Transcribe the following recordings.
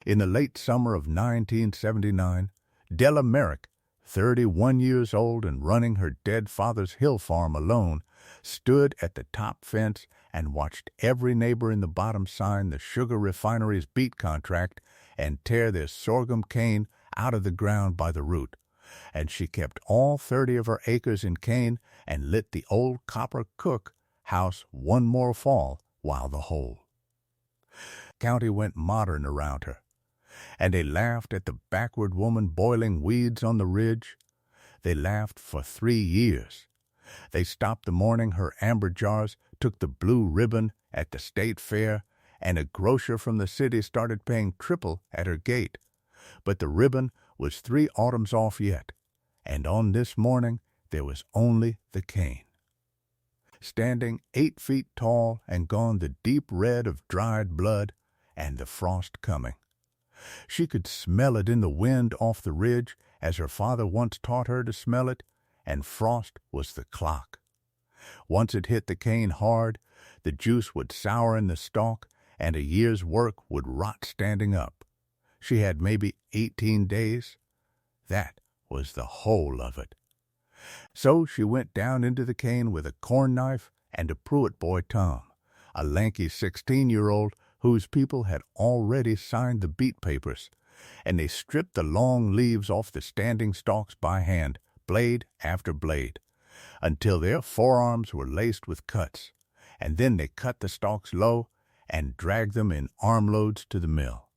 In the late summer of 1979, Della Merrick, 31 years old and running her dead father's hill farm alone, stood at the top fence and watched every neighbor in the bottom sign the sugar refinery's beet contract and tear their sorghum cane out of the ground by the root. And she kept all 30 of her acres in cane and lit the old copper cook house one more fall while the whole county went modern around her, and they laughed at the backward woman boiling weeds on the ridge. They laughed for 3 years. They stopped the morning her amber jars took the blue ribbon at the state fair, and a grocer from the city started paying triple at her gate. But the ribbon was 3 autumns off yet, and on this morning there was only the cane, standing 8 feet tall and gone the deep red of dried blood, and the frost coming. She could smell it in the wind off the ridge, as her father once taught her to smell it, and frost was the clock. Once it hit the cane hard, the juice would sour in the stalk, and a year's work would rot standing up. She had maybe 18 days. That was the whole of it. So she went down into the cane with a corn knife and a Pruitt boy Tom, a lanky 16-year-old whose people had already signed the beet papers, and they stripped the long leaves off the standing stalks by hand, blade after blade, until their forearms were laced with cuts, and then they cut the stalks low and dragged them in armloads to the mill.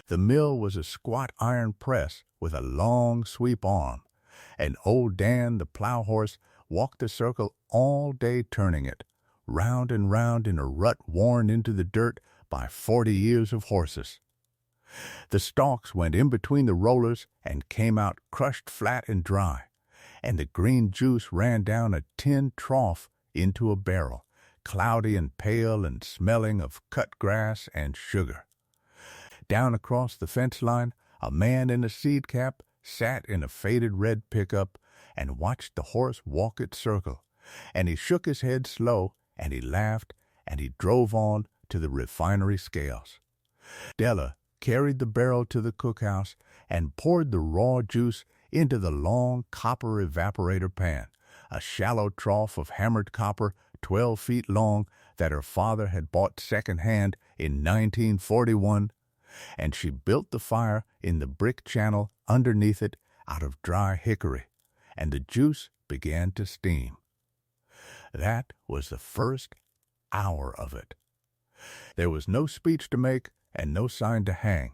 The mill was a squat iron press with a long sweep arm, and old Dan, the plow horse, walked the circle all day turning it, round and round in a rut worn into the dirt by 40 years of horses. The stalks went in between the rollers and came out crushed flat and dry, and the green juice ran down a tin trough into a barrel, cloudy and pale and smelling of cut grass and sugar. Down across the fence line, a man in a seed cap sat in a faded red pickup and watched the horse walk its circle, and he shook his head slow, and he laughed, and he drove on to the refinery scales. Della carried the barrel to the cookhouse and poured the raw juice into the long copper evaporator pan, a shallow trough of hammered copper 12 feet long that her father had bought second-hand in 1941, and she built the fire in the brick channel underneath it out of dry hickory, and the juice began to steam. That was the first hour of it. There was no speech to make and no sign to hang.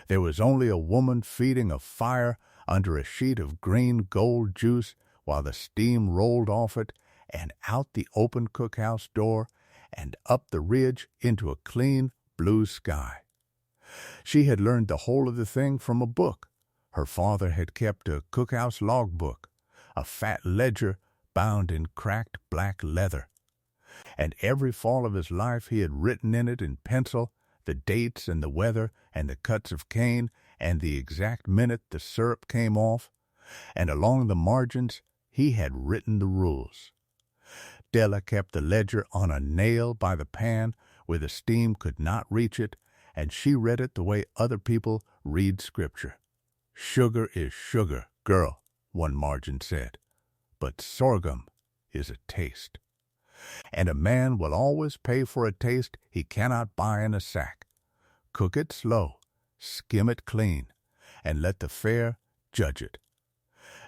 There was only a woman feeding a fire under a sheet of green gold juice while the steam rolled off it and out the open cookhouse door and up the ridge into a clean blue sky. She had learned the whole of the thing from a book. Her father had kept a cookhouse logbook, a fat ledger bound in cracked black leather, and every fall of his life he had written in it in pencil the dates and the weather and the cuts of cane and the exact minute the syrup came off, and along the margins he had written the rules. Della kept the ledger on a nail by the pan where the steam could not reach it, and she read it the way other people read Scripture. "Sugar is sugar, girl," one margin said, "but sorghum is a taste. And a man will always pay for a taste he cannot buy in a sack. Cook it slow, skim it clean, and let the fair judge it."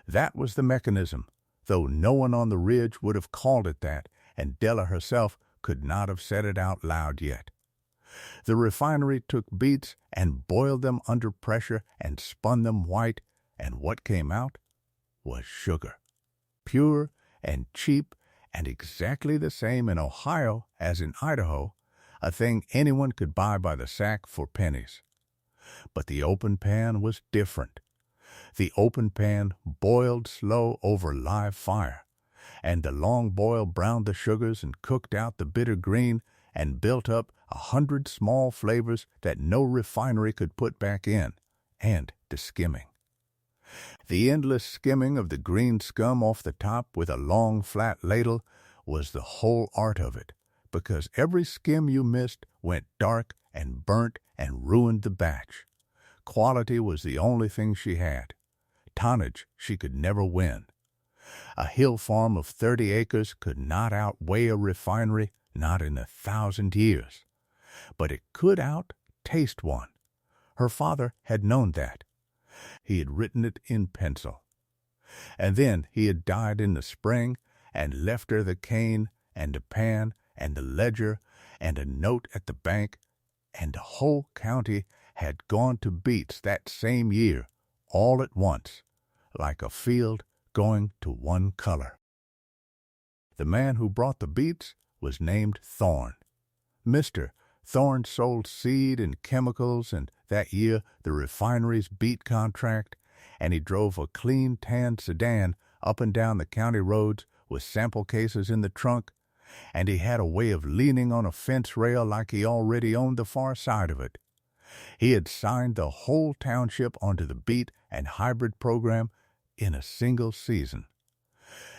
That was the mechanism, though no one on the ridge would have called it that, and Della herself could not have said it out loud yet. The refinery took beets and boiled them under pressure and spun them white, and what came out was sugar, pure and cheap and exactly the same in Ohio as in Idaho, a thing anyone could buy by the sack for pennies. But the open pan was different. The open pan boiled slow over live fire, and the long boil browned the sugars and cooked out the bitter green and built up 100 small flavors that no refinery could put back in, and the skimming. The endless skimming of the green scum off the top with a long flat ladle was the whole art of it, because every skim you missed went dark and burnt and ruined the batch. Quality was the only thing she had. Tonnage she could never win. A hill farm of 30 acres could not outweigh a refinery, not in 1,000 years. But it could out-taste one. Her father had known that. He had written it in pencil. And then he had died in the spring and left her the cane and the pan and the ledger and a note at the bank, and the whole county had gone to beets that same year, all at once, like a field going to one color. The man who brought the beets was named Thorne. Mr. Thorne sold seed and chemicals, and that year the refinery's beet contract, and he drove a clean tan sedan up and down the county roads with sample cases in the trunk, and he had a way of leaning on a fence rail like he already owned the far side of it. He had signed the whole township onto the beet and hybrid program in a single season.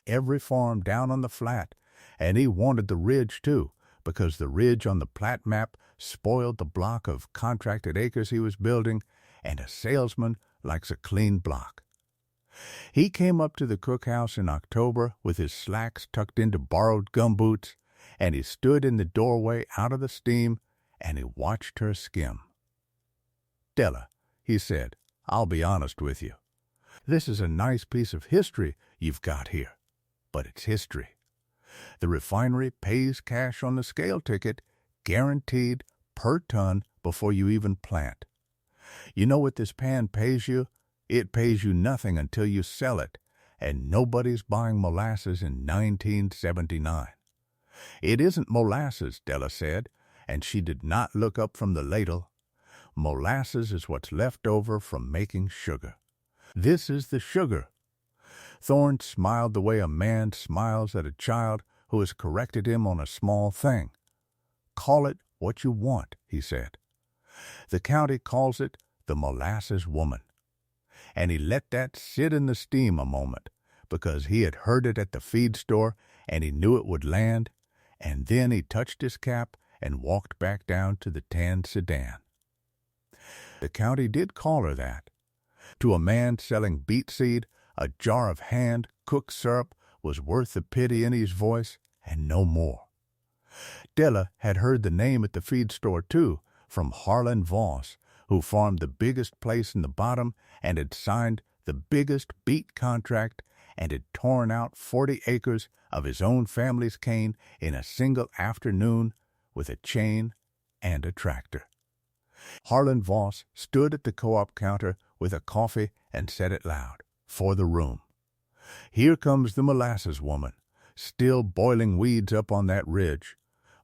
Every farm down on the flat, and he wanted the ridge too, because the ridge on the plat map spoiled the block of contracted acres he was building, and a salesman likes a clean block. He came up to the cookhouse in October with his slacks tucked into borrowed gumboots, and he stood in the doorway out of the steam, and he watched her skim. "Della," he said, "I'll be honest with you. This is a nice piece of history you've got here, but it's history. The refinery pays cash on the scale ticket, guaranteed per ton before you even plant. You know what this pan pays you? It pays you nothing until you sell it, and nobody's buying molasses in 1979. It isn't molasses, Della said, and she did not look up from the ladle. Molasses is what's left over from making sugar. This is the sugar." Thorne smiled the way a man smiles at a child who has corrected him on a small thing. "Call it what you want," he said. "The county calls it the molasses woman." And he let that sit in the steam a moment, because he had heard it at the feed store and he knew it would land, and then he touched his cap and walked back down to the tan sedan. The county did call her that. To a man selling beet seed, a jar of hand-cooked syrup was worth the pity in his voice and no more. Della had heard the name at the feed store, too, from Harlan Voss, who farmed the biggest place in the bottom and had signed the biggest beet contract and had torn out 40 acres of his own family's cane in a single afternoon with a chain and a tractor. Harlan Voss stood at the co-op counter with a coffee and said it loud, for the room. "Here comes the molasses woman, still boiling weeds up on that ridge.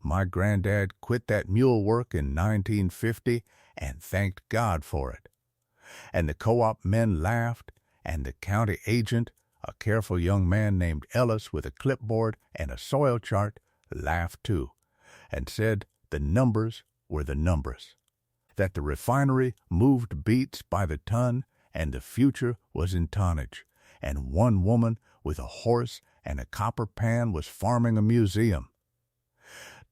My granddad quit that mule work in 1950 and thanked God for it." And the co-op men laughed, and the county agent, a careful young man named Ellis with a clipboard and a soil chart, laughed too, and said the numbers were the numbers. That the refinery moved beets by the ton, and the future was in tonnage, and one woman with a horse and a copper pan was farming a museum.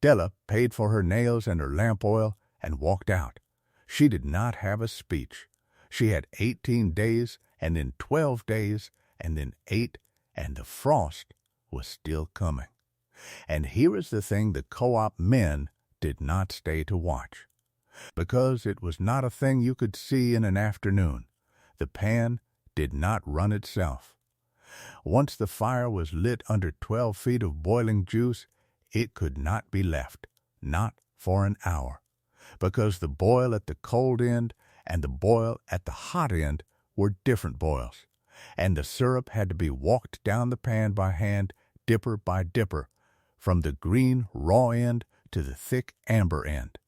Della paid for her nails and her lamp oil and walked out. She did not have a speech. She had 18 days, and then 12 days, and then 8, and the frost was still coming. And here is the thing the co-op men did not stay to watch. Because it was not a thing you could see in an afternoon. The pan did not run itself. Once the fire was lit under 12 feet of boiling juice, it could not be left, not for an hour, because the boil at the cold end and the boil at the hot end were different boils, and the syrup had to be walked down the pan by hand, dipper by dipper, from the green raw end to the thick amber end,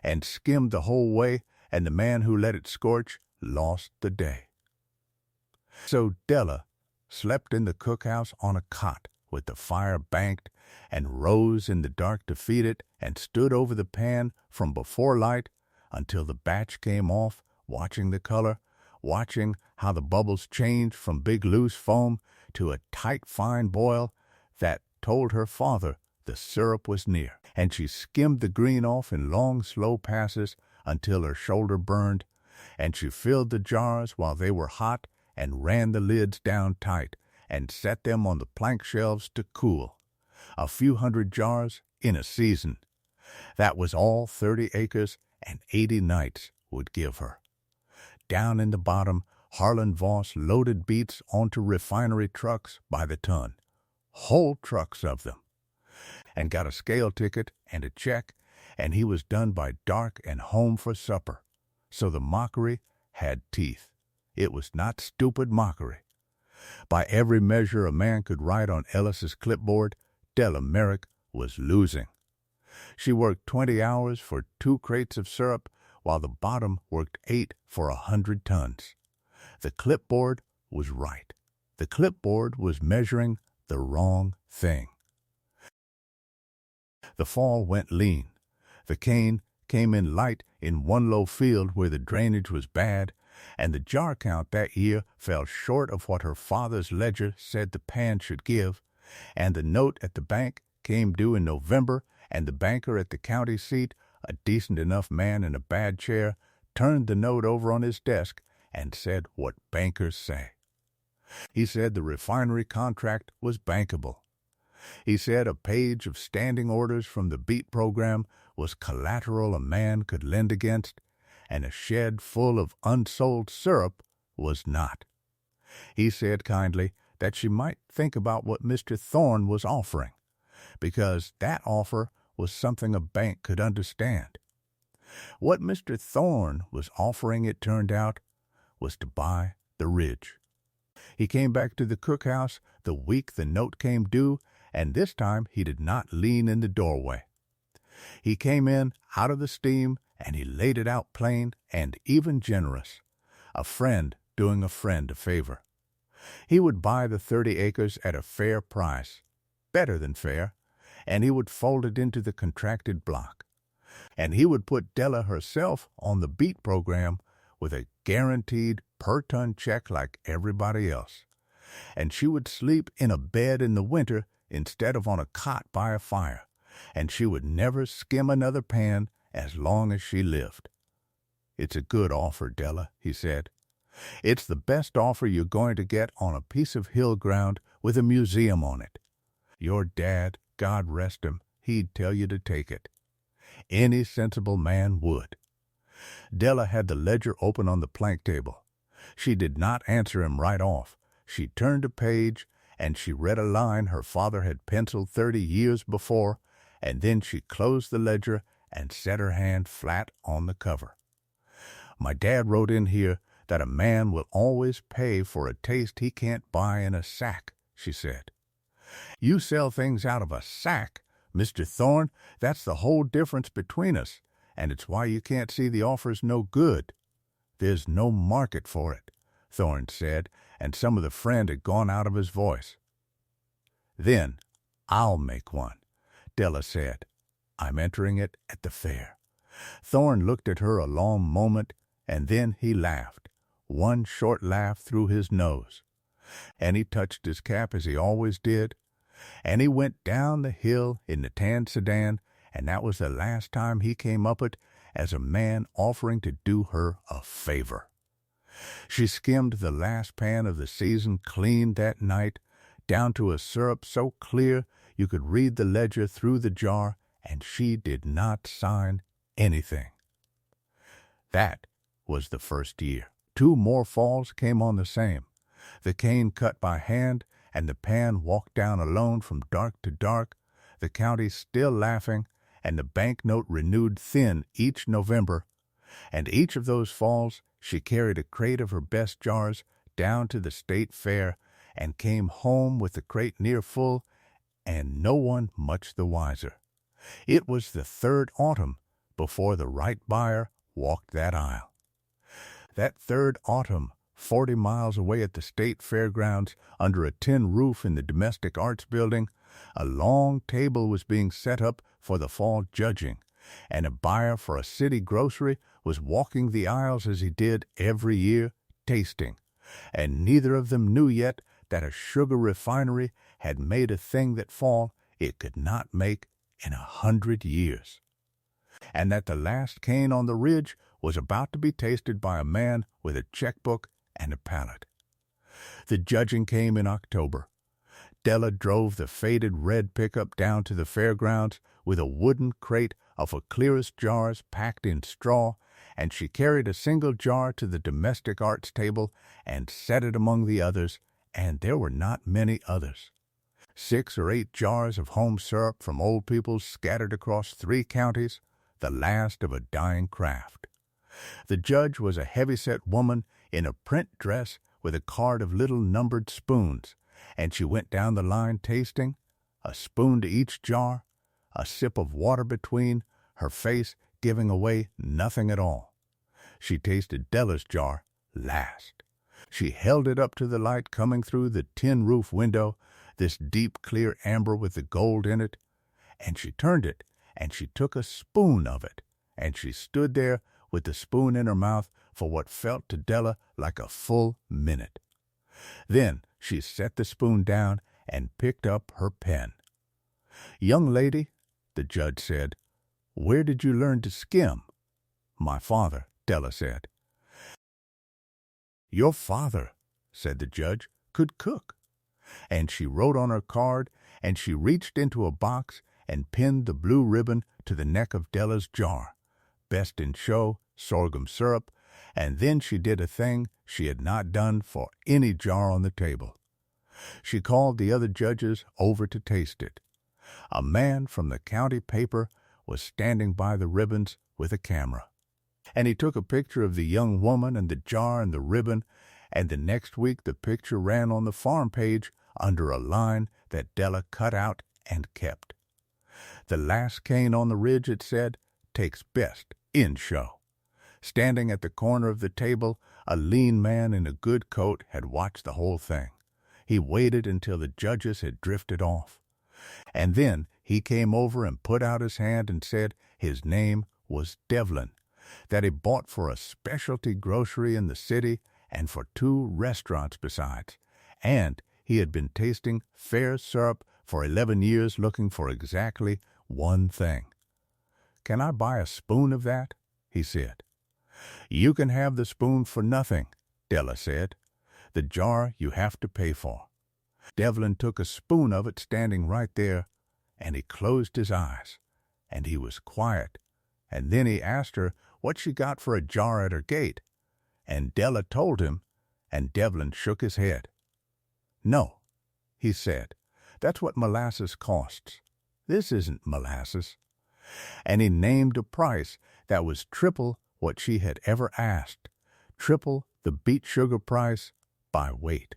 and skimmed the whole way, and the man who let it scorch lost the day. So Della slept in the cookhouse on a cot with the fire banked, and rose in the dark to feed it, and stood over the pan from before light until the batch came off, watching the color, watching how the bubbles changed from big loose foam to a tight fine boil that told her father the syrup was near, and she skimmed the green off in long slow passes until her shoulder burned, and she filled the jars while they were hot and ran the lids down tight and set them on the plank shelves to cool. A few hundred jars in a season. That was all 30 acres and 80 nights would give her. Down in the bottom, Harlan Voss loaded beets onto refinery trucks by the ton, whole trucks of them, and got a scale ticket and a check, and he was done by dark and home for supper. So the mockery had teeth. It was not stupid mockery. By every measure a man could write on Ellis's clipboard, Della Merrick was losing. She worked 20 hours for 2 crates of syrup, while the bottom worked 8 for 100 tons. The clipboard was right. The clipboard was measuring the wrong thing. The fall went lean. The cane came in light in one low field where the drainage was bad, and the jar count that year fell short of what her father's ledger said the pan should give, and the note at the bank came due in November, and the banker at the county seat, a decent enough man in a bad chair, turned the note over on his desk and said what bankers say. He said the refinery contract was bankable. He said a page of standing orders from the beet program was collateral a man could lend against, and a shed full of unsold syrup was not. He said kindly that she might think about what Mr. Thorne was offering, because that offer was something a bank could understand. What Mr. Thorne was offering, it turned out, was to buy the ridge. He came back to the cookhouse the week the note came due, and this time he did not lean in the doorway. He came in out of the steam, and he laid it out plain and even generous, a friend doing a friend a favor. He would buy the 30 acres at a fair price, better than fair, and he would fold it into the contracted block. And he would put Della herself on the beet program with a guaranteed per-ton check like everybody else. And she would sleep in a bed in the winter instead of on a cot by a fire, and she would never skim another pan as long as she lived. "It's a good offer, Della," he said. "It's the best offer you're going to get on a piece of hill ground with a museum on it. Your dad, God rest him, he'd tell you to take it. Any sensible man would." Della had the ledger open on the plank table. She did not answer him right off. She turned a page, and she read a line her father had penciled 30 years before, and then she closed the ledger and set her hand flat on the cover. "My dad wrote in here that a man will always pay for a taste he can't buy in a sack," she said. "You sell things out of a sack, Mr. Thorne. That's the whole difference between us, and it's why you can't see the offer's no good." "There's no market for it," Thorne said, and some of the friend had gone out of his voice. "Then I'll make one," Della said. "I'm entering it at the fair." Thorne looked at her a long moment, and then he laughed, one short laugh through his nose. And he touched his cap as he always did, and he went down the hill in the tan sedan, and that was the last time he came up it as a man offering to do her a favor. She skimmed the last pan of the season clean that night, down to a syrup so clear you could read the ledger through the jar, and she did not sign anything. That was the first year. 2 more falls came on the same. The cane cut by hand, and the pan walked down alone from dark to dark, the county still laughing, and the banknote renewed thin each November. And each of those falls she carried a crate of her best jars down to the state fair, and came home with the crate near full, and no one much the wiser. It was the 3rd autumn before the right buyer walked that aisle. That 3rd autumn, 40 miles away at the state fairgrounds, under a tin roof in the Domestic Arts Building, a long table was being set up for the fall judging, and a buyer for a city grocery was walking the aisles as he did every year, tasting, and neither of them knew yet that a sugar refinery had made a thing that fall it could not make in 100 years. and that the last cane on the ridge was about to be tasted by a man with a checkbook and a palate. The judging came in October. Della drove the faded red pickup down to the fairgrounds with a wooden crate of her clearest jars packed in straw, and she carried a single jar to the domestic arts table and set it among the others, and there were not many others. 6 or 8 jars of home syrup from Old People's scattered across 3 counties, the last of a dying craft. The judge was a heavy-set woman in a print dress with a card of little numbered spoons, and she went down the line tasting, a spoon to each jar, a sip of water between, her face giving away nothing at all. She tasted Della's jar last. She held it up to the light coming through the tin roof window, this deep clear amber with the gold in it, and she turned it, and she took a spoon of it, and she stood there with the spoon in her mouth for what felt to Della like a full minute. Then she set the spoon down and picked up her pen. "Young lady," the judge said, "where did you learn to skim?" "My father," Della said. "Your father," said the judge, "could cook." And she wrote on her card, and she reached into a box and pinned the blue ribbon to the neck of Della's jar, best in show, sorghum syrup, and then she did a thing she had not done for any jar on the table. She called the other judges over to taste it. A man from the county paper was standing by the ribbons with a camera, and he took a picture of the young woman and the jar and the ribbon, and the next week the picture ran on the farm page under a line that Della cut out and kept. "The last cane on the ridge," it said, "takes best in show." Standing at the corner of the table, a lean man in a good coat had watched the whole thing. He waited until the judges had drifted off, and then he came over and put out his hand and said his name was Devlin, that he bought for a specialty grocery in the city and for 2 restaurants besides, and he had been tasting fair syrup for 11 years looking for exactly one thing. "Can I buy a spoon of that?" he said. "You can have the spoon for nothing," Della said. "The jar you have to pay for." Devlin took a spoon of it standing right there, and he closed his eyes, and he was quiet, and then he asked her what she got for a jar at her gate, and Della told him, and Devlin shook his head. "No," he said, "that's what molasses costs. This isn't molasses." And he named a price that was triple what she had ever asked, triple the beet sugar price by weight.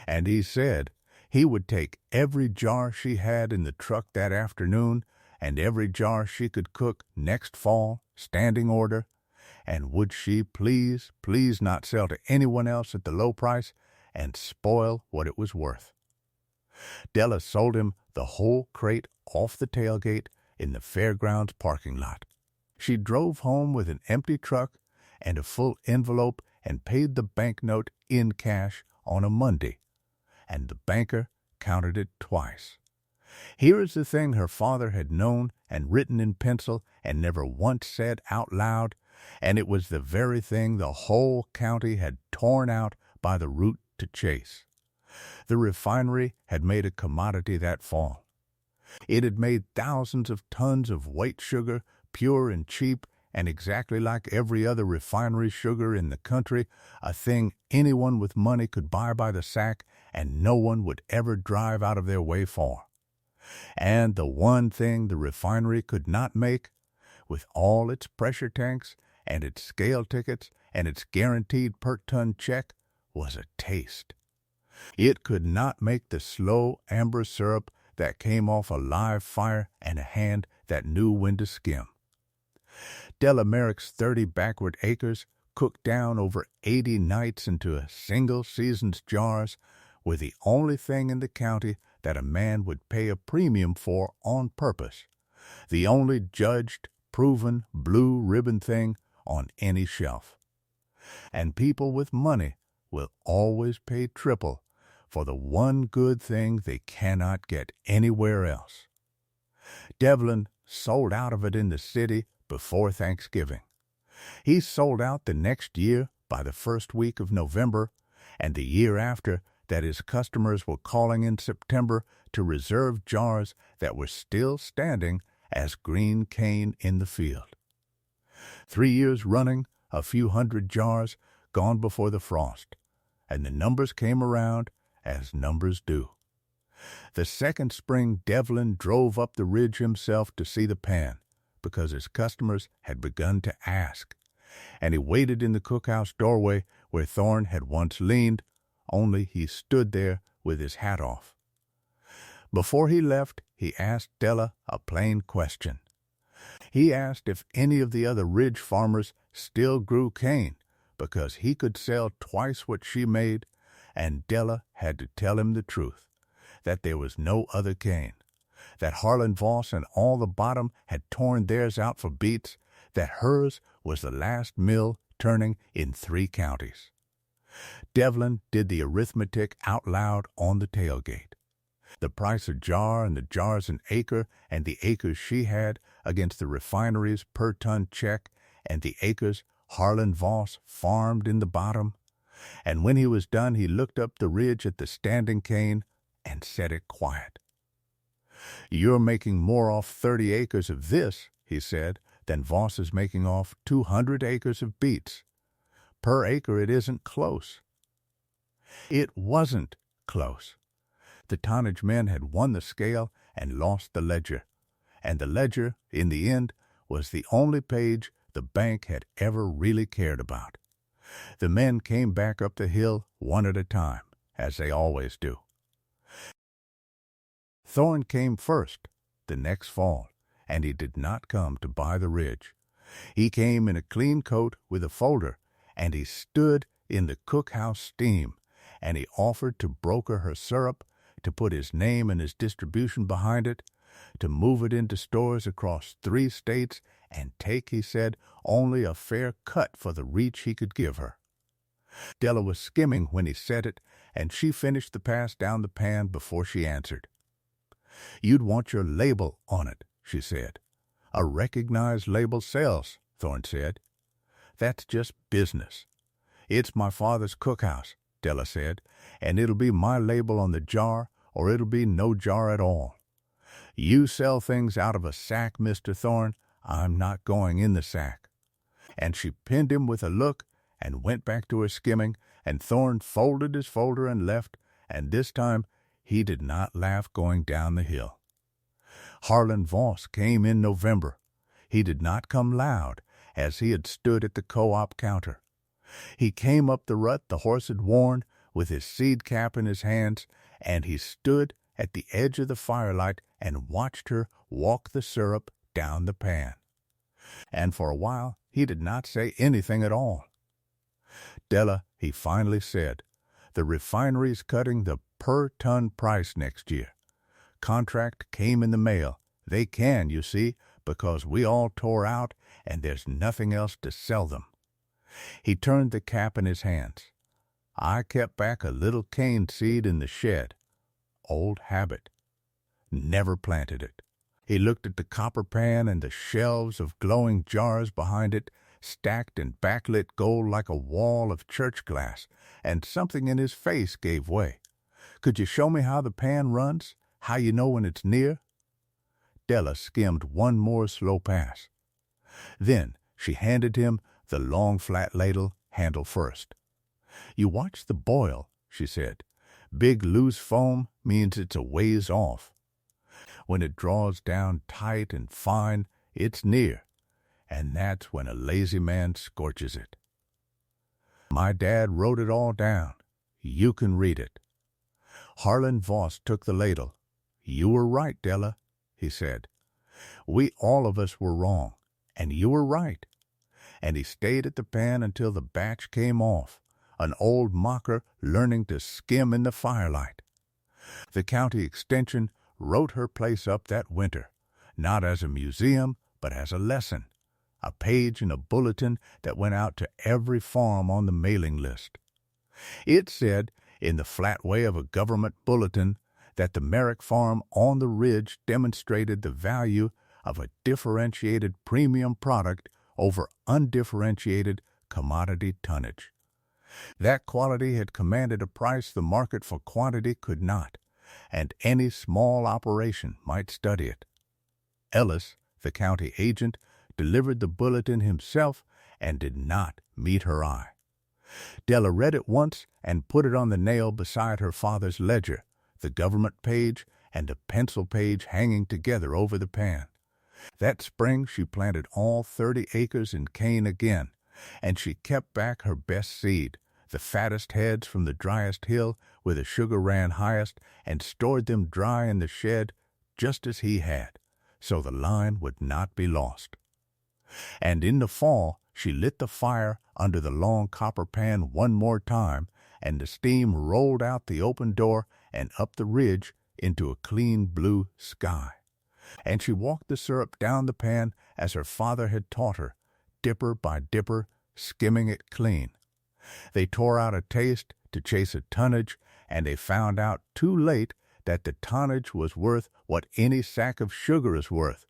And he said he would take every jar she had in the truck that afternoon and every jar she could cook next fall, standing order, and would she please not sell to anyone else at the low price and spoil what it was worth. Della sold him the whole crate off the tailgate in the fairgrounds parking lot. She drove home with an empty truck and a full envelope and paid the banknote in cash on a Monday, and the banker counted it twice. Here is the thing her father had known and written in pencil and never once said out loud, and it was the very thing the whole county had torn out by the root to chase. The refinery had made a commodity that fall. It had made thousands of tons of white sugar, pure and cheap, and exactly like every other refinery sugar in the country, a thing anyone with money could buy by the sack and no one would ever drive out of their way for. And the one thing the refinery could not make, with all its pressure tanks and its scale tickets and its guaranteed per-ton check, was a taste. It could not make the slow amber syrup that came off a live fire and a hand that knew when to skim. Della Merrick's 30 backward acres, cooked down over 80 nights into a single season's jars, were the only thing in the county that a man would pay a premium for on purpose, the only judged, proven, blue ribbon thing on any shelf. And people with money will always pay triple for the one good thing they cannot get anywhere else. Devlin sold out of it in the city before Thanksgiving. He sold out the next year by the first week of November, and the year after that his customers were calling in September to reserve jars that were still standing as green cane in the field. 3 years running, a few hundred jars gone before the frost, and the numbers came around as numbers do. The second spring Devlin drove up the ridge himself to see the pan, because his customers had begun to ask, and he waited in the cookhouse doorway where Thorne had once leaned, only he stood there with his hat off. Before he left, he asked Della a plain question. He asked if any of the other ridge farmers still grew cane, because he could sell twice what she made, and Della had to tell him the truth, that there was no other cane, that Harlan Voss and all the bottom had torn theirs out for beets, that hers was the last mill turning in 3 counties. Devlin did the arithmetic out loud on the tailgate. The price a jar and the jars an acre and the acres she had against the refinery's per-ton check and the acres Harlan Voss farmed in the bottom. And when he was done, he looked up the ridge at the standing cane and said it quiet. "You're making more off 30 acres of this," he said, "than Voss is making off 200 acres of beets. Per acre it isn't close." It wasn't close. The tonnage men had won the scale and lost the ledger, and the ledger, in the end, was the only page the bank had ever really cared about. The men came back up the hill one at a time, as they always do. Thorne came first, the next fall, and he did not come to buy the ridge. He came in a clean coat with a folder, and he stood in the cookhouse steam, and he offered to broker her syrup, to put his name and his distribution behind it, to move it into stores across 3 states, and take, he said, only a fair cut for the reach he could give her. Della was skimming when he said it, and she finished the pass down the pan before she answered. "You'd want your label on it," she said. "A recognized label sells," Thorne said. "That's just business." "It's my father's cookhouse," Della said, "and it'll be my label on the jar, or it'll be no jar at all. You sell things out of a sack, Mr. Thorne. I'm not going in the sack." And she pinned him with a look and went back to her skimming, and Thorne folded his folder and left, and this time he did not laugh going down the hill. Harlan Voss came in November. He did not come loud, as he had stood at the co-op counter. He came up the rut the horse had worn, with his seed cap in his hands, and he stood at the edge of the firelight and watched her walk the syrup down the pan. And for a while he did not say anything at all. "Della," he finally said, "the refinery's cutting the per-ton price next year. Contract came in the mail. They can, you see, because we all tore out, and there's nothing else to sell them." He turned the cap in his hands. "I kept back a little cane seed in the shed. Old habit. Never planted it." He looked at the copper pan and the shelves of glowing jars behind it, stacked in backlit gold like a wall of church glass, and something in his face gave way. "Could you show me how the pan runs? How you know when it's near?" Della skimmed one more slow pass. Then she handed him the long flat ladle, handle first. "You watch the boil," she said. "Big loose foam means it's a ways off. When it draws down tight and fine, it's near, and that's when a lazy man scorches it. My dad wrote it all down. You can read it." Harlan Voss took the ladle. "You were right, Della," he said. "We all of us were wrong, and you were right." And he stayed at the pan until the batch came off, an old mocker learning to skim in the firelight. The county extension wrote her place up that winter, not as a museum, but as a lesson, a page in a bulletin that went out to every farm on the mailing list. It said, in the flat way of a government bulletin, that the Merrick farm on the ridge demonstrated the value of a differentiated premium product over undifferentiated commodity tonnage. That quality had commanded a price the market for quantity could not, and any small operation might study it. Ellis, the county agent, delivered the bulletin himself and did not meet her eye. Della read it once and put it on the nail beside her father's ledger, the government page and a pencil page hanging together over the pan. That spring she planted all 30 acres in cane again, and she kept back her best seed, the fattest heads from the driest hill where the sugar ran highest, and stored them dry in the shed just as he had, so the line would not be lost. And in the fall she lit the fire under the long copper pan one more time, and the steam rolled out the open door and up the ridge into a clean blue sky. And she walked the syrup down the pan as her father had taught her, dipper by dipper, skimming it clean. They tore out a taste to chase a tonnage, and they found out too late that the tonnage was worth what any sack of sugar is worth,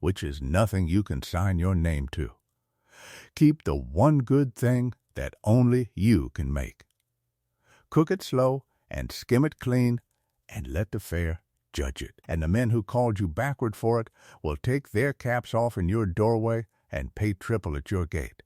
which is nothing you can sign your name to. Keep the one good thing that only you can make. Cook it slow and skim it clean, and let the fair judge it. And the men who called you backward for it will take their caps off in your doorway and pay triple at your gate.